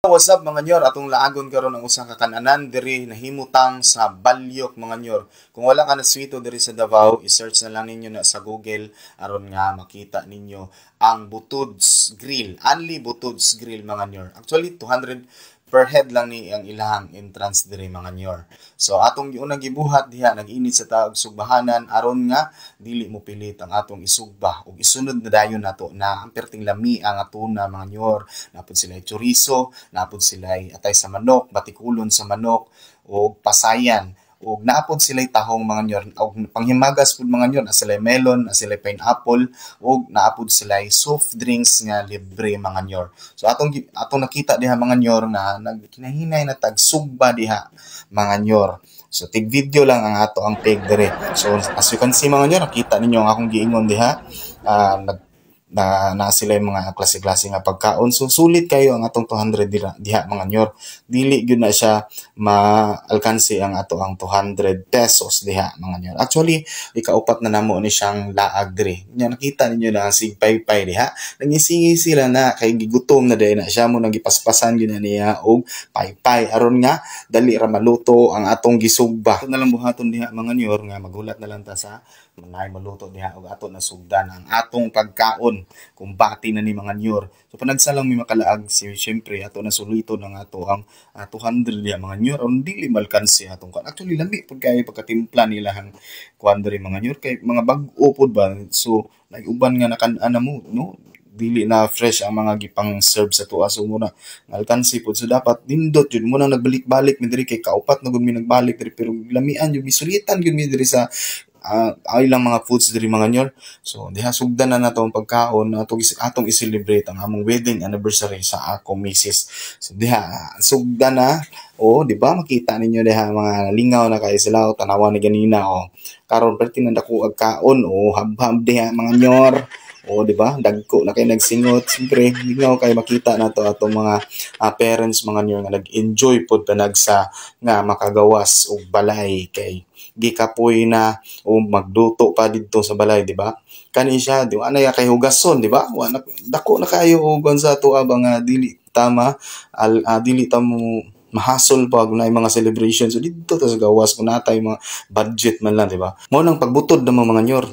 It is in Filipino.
What's up mga nyor? Atong laagon karon ang usa ka kananan diri nahimutang sa Balyok mga nyor. Kung wala ka na swito diri sa Davao, i-search na lang ninyo na sa Google aron nga makita ninyo ang Butuds Grill. Only Butuds Grill mga nyor. Actually 200 per head lang ni ang ilahang entrance diri mga nyor. So atong giunang gibuhat diha nag-init sa taog sugbahanan aron nga dili mo pilit ang atong isugba ug isunod na dayon nato na ang perting lami ang atuna mga nyor. Napod sila chorizo, napod sila atay sa manok, batikulon sa manok o pasayan ug naapod sila tahong mga nyor og panghimagas pud mga nyor na sila melon, na sila pineapple ug naapod sila soft drinks nga libre mga nyor. So atong nakita diha mga nyor na nagkinahinay na tag sugba diha mga nyor. So tig video lang ang ato ang take dire. So as you can see mga nyor, nakita ninyo ang akong giingon diha. Na sila yung mga klase-klase nga pagkaon. So sulit kayo ang atong 200 diha mga nyor. Dili gyud na siya maalkansi ang ato ang 200 pesos diha mga nyor. Actually, ikaupat na namo ni siyang laag diri. Nya nakita ninyo na sig paypay diha. Nangisingi sila na kay gigutom na dai na siya mo nang gipaspasan gyud niya og paypay aron nga dali ra maluto ang atong gisugba. Ito na lang buhaton diha mga nyor nga magulat na lang ta sa manay maluto diha og ato na sugdan ang atong pagkaon kung bati na ni mga nyor. So panagsa lang may makalaag siyempre ato na sulito ng ato ang 200 diha mga nyor aron dili malkansi atong kan. Actually lami pud kay pagkatimpla nila hang kuan diri mga nyor kay mga bag-o pud ba. So nag-uban nga nakan-ana mo no dili na fresh ang mga gipang serve sa tuwa so muna alkansi pud so dapat nindot jud muna nagbalik-balik mi diri kay kaupat na gud mi nagbalik diri pero lamian jud misulitan jud mi diri sa ay lang mga foods diri mga nyor. So diha sugdan na nato ang pagkaon atong i-celebrate ang among wedding anniversary sa ako misis. So diha sugdan na di ba makita ninyo diha mga lingaw na kay sila tanawan ni ganina karon perti na dako ag kaon habhab diha mga nyor. Di ba? Dagko na kay nagsingot. Siyempre, lingaw kay makita na to atong mga parents mga nyor nga nag-enjoy pod panagsa nga makagawas og balay kay gikapoy na magduto pa didto sa balay, di ba? Kani siya, di ba na kay hugason, di ba? Dako na kayo ugon sa tuwa ba nga dili tama dili tamo mahasol pag na mga celebrations so dito sa gawas kung natay mga budget man lang, di ba? Mo nang pagbutod ng mga nyor